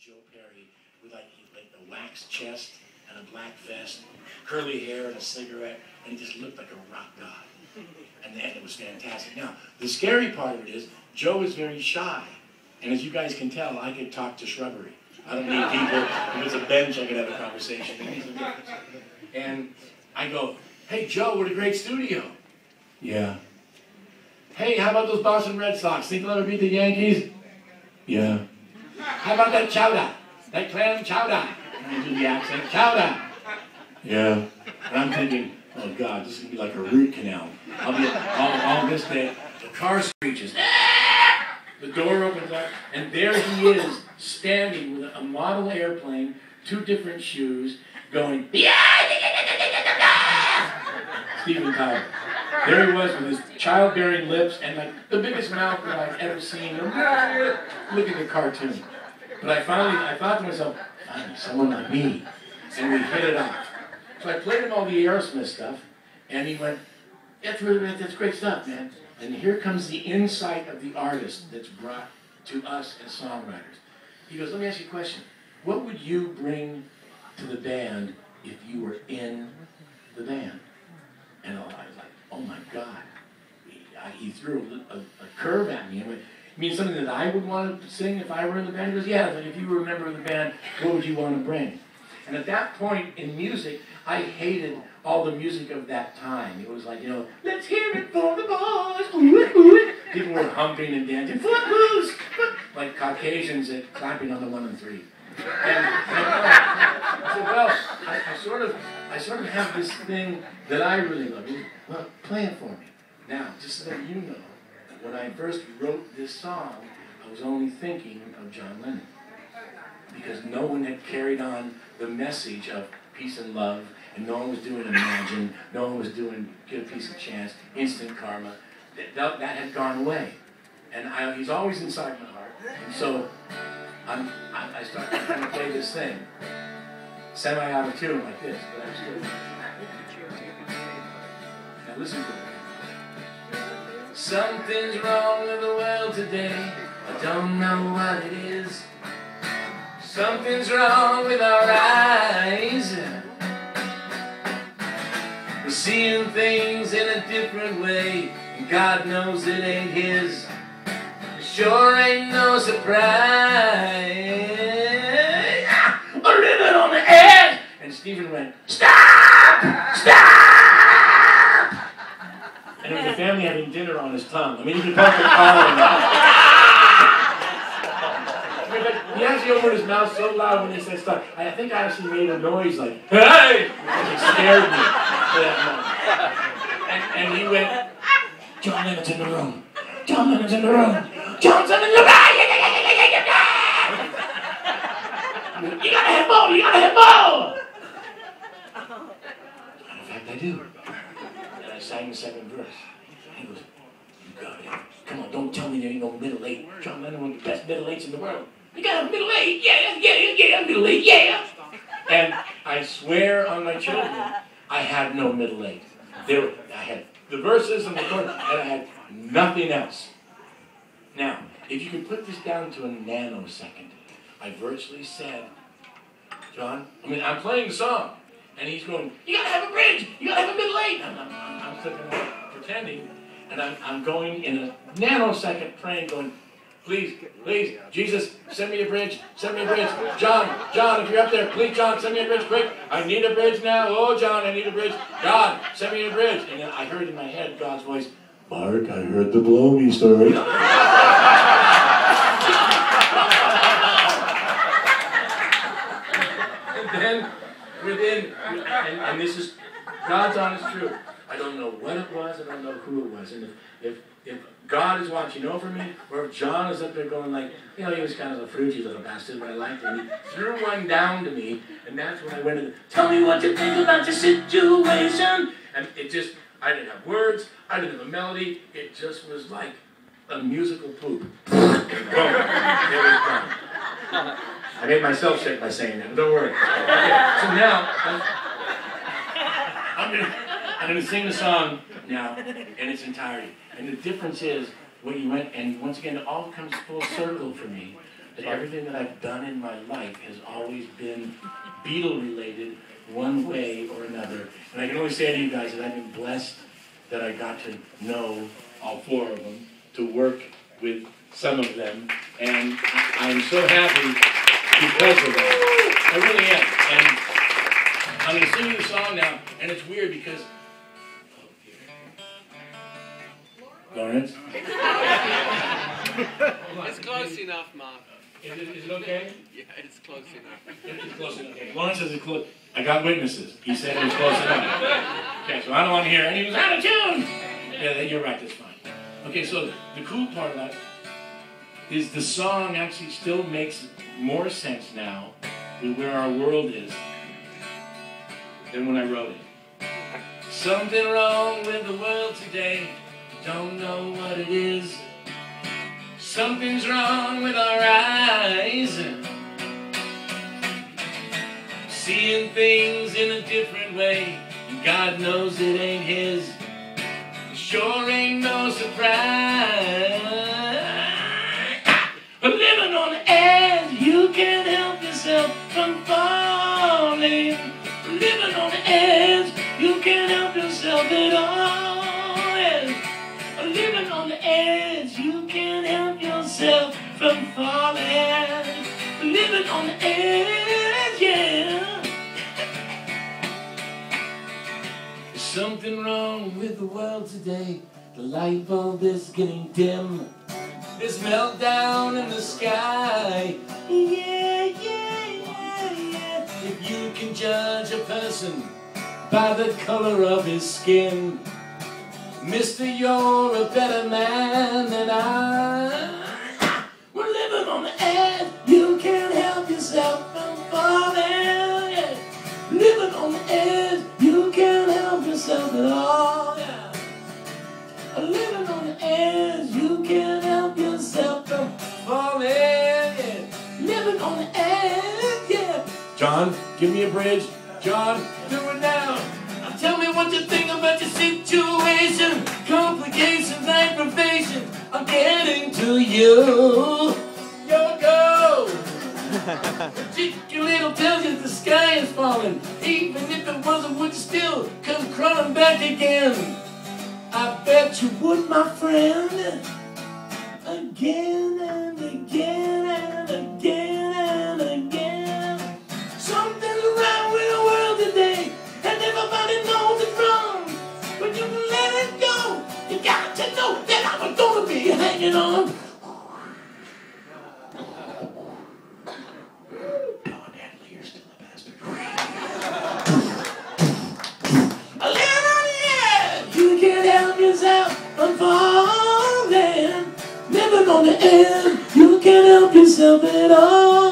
Joe Perry with like a wax chest and a black vest, curly hair and a cigarette, and he just looked like a rock god. And it was fantastic. Now, the scary part of it is, Joe is very shy. And as you guys can tell, I could talk to shrubbery. I don't need people. If it's a bench, I could have a conversation. And I go, hey, Joe, what a great studio. Yeah. Hey, how about those Boston Red Sox? Think they'll ever beat the Yankees? Yeah. How about that chowder? That clam chowder? And I do the accent, chowder. Yeah. And I'm thinking, oh God, this is going to be like a root canal. I'll miss that. The car screeches. The door opens up, and there he is, standing with a model airplane, 2 different shoes, going, Stephen Tyler. There he was with his childbearing lips and like the biggest mouth that I've ever seen. Look at the cartoon. But I thought to myself, finally, someone like me. And we hit it off. So I played him all the Aerosmith stuff, and he went, that's great stuff, man. And here comes the insight of the artist that's brought to us as songwriters. He goes, let me ask you a question. What would you bring to the band if you were in the band? And I was like, oh my God. He threw a curve at me. I went, you mean something that I would want to sing if I were in the band? He goes, yeah, but if you were a member of the band, what would you want to bring? And at that point in music, I hated all the music of that time. It was like, you know, let's hear it for the boys. People were humping and dancing, footloose, like Caucasians at clapping on the 1 and 3. And I said, well, I sort of have this thing that I really love. He said, well, play it for me. Now, just so that you know, when I first wrote this song, I was only thinking of John Lennon. Because no one had carried on the message of peace and love, and no one was doing Imagine, no one was doing Get a Piece of Chance, Instant Karma. That had gone away. And he's always inside my heart. And so I started trying to play this thing, semi out of tune like this, but I'm still. Now listen to it. Something's wrong with the world today. I don't know what it is. Something's wrong with our eyes. We're seeing things in a different way, and God knows it ain't His. Sure ain't no surprise. A ribbon on the edge. And Stephen went, stop! Stop! And there was a family having dinner on his tongue. I mean, you can park the car in that. He actually opened his mouth so loud when he said stop. I think I actually made a noise like, hey! Because it scared me for that moment. And he went, John Lennon's in the room. John Lennon's in the room. John's in the room. You gotta have more. You gotta have more. In fact, I do. And I sang the 2nd verse. He goes, you got it. Come on, don't tell me there ain't no middle eight. John Lennon, one of the best middle eights in the world. You got a middle eight, yeah, middle eight, yeah. And I swear on my children, I had no middle eight. I had the verses and the chords, and I had nothing else. Now, if you could put this down to a nanosecond, I virtually said, John, I'm playing the song, and he's going, you gotta have a bridge, you gotta have a middle eight. I'm sitting there pretending, and I'm going in a nanosecond praying, going, please, please, Jesus, send me a bridge, send me a bridge. John, if you're up there, please, John, send me a bridge, quick. I need a bridge now. Oh, John, I need a bridge. God, send me a bridge. And then I heard in my head God's voice, Mark, I heard the blow me story. And then, and this is God's honest truth. I don't know what it was, I don't know who it was. And if God is watching over me, or if John is up there going like, you know, he was kind of a fruity little bastard, but I liked him. He threw one down to me, and that's when I went into, tell me what you think about your situation. And it just, I didn't have words, I didn't have a melody, it just was like a musical poop. And boom, it was done. I made myself sick by saying that, don't worry. Okay, so now, I'm going to sing the song now in its entirety. And the difference is, what you went, and once again, it all comes full circle for me. that everything that I've done in my life has always been Beatle-related one way or another. And I can only say to you guys that I've been blessed that I got to know all four of them, to work with some of them, and I'm so happy because of that. I really am. And I'm going to sing you the song now, and it's weird because... Lawrence? It's close enough, Mark. Is it okay? Yeah, it's close enough. It's close enough. Okay. Lawrence says it's close. I got witnesses. He said it was close enough. Okay, so I don't want to hear it. And he was out of tune. Yeah, you're right. That's fine. Okay, so the cool part of that is the song actually still makes more sense now with where our world is than when I wrote it. Something wrong with the world today. Don't know what it is. Something's wrong with our eyes. Seeing things in a different way. And God knows it ain't His. Sure ain't no surprise. But living on the edge, you can't help yourself from falling. Living on the edge, you can't help yourself at all. Living on the edge, you can't help yourself from falling. Living on the edge, yeah. There's something wrong with the world today. The light bulb is getting dim. There's meltdown in the sky. Yeah, yeah, yeah, yeah. If you can judge a person by the color of his skin, Mister, you're a better man than I. We're living on the edge. You can't help yourself from falling. Yeah. Living on the edge. You can't help yourself at all. Yeah. Living on the edge. You can't help yourself from falling. Yeah. Living on the edge. Yeah. John, give me a bridge. John, do it now. Tell me what you think about your situation. Complications, aggravation. I'm getting to you. Yo, go. Your little tells you the sky is falling. Even if it wasn't, would you still come crawling back again? I bet you would, my friend. Again and again and again and again. Something's wrong with the world today. And everybody knows it's wrong, but you can let it go. You got to know that I'm gonna be hanging on. Don Hadley, you're still a bastard. Living on the edge, you can't help yourself from falling. Living on the edge, you can't help yourself at all.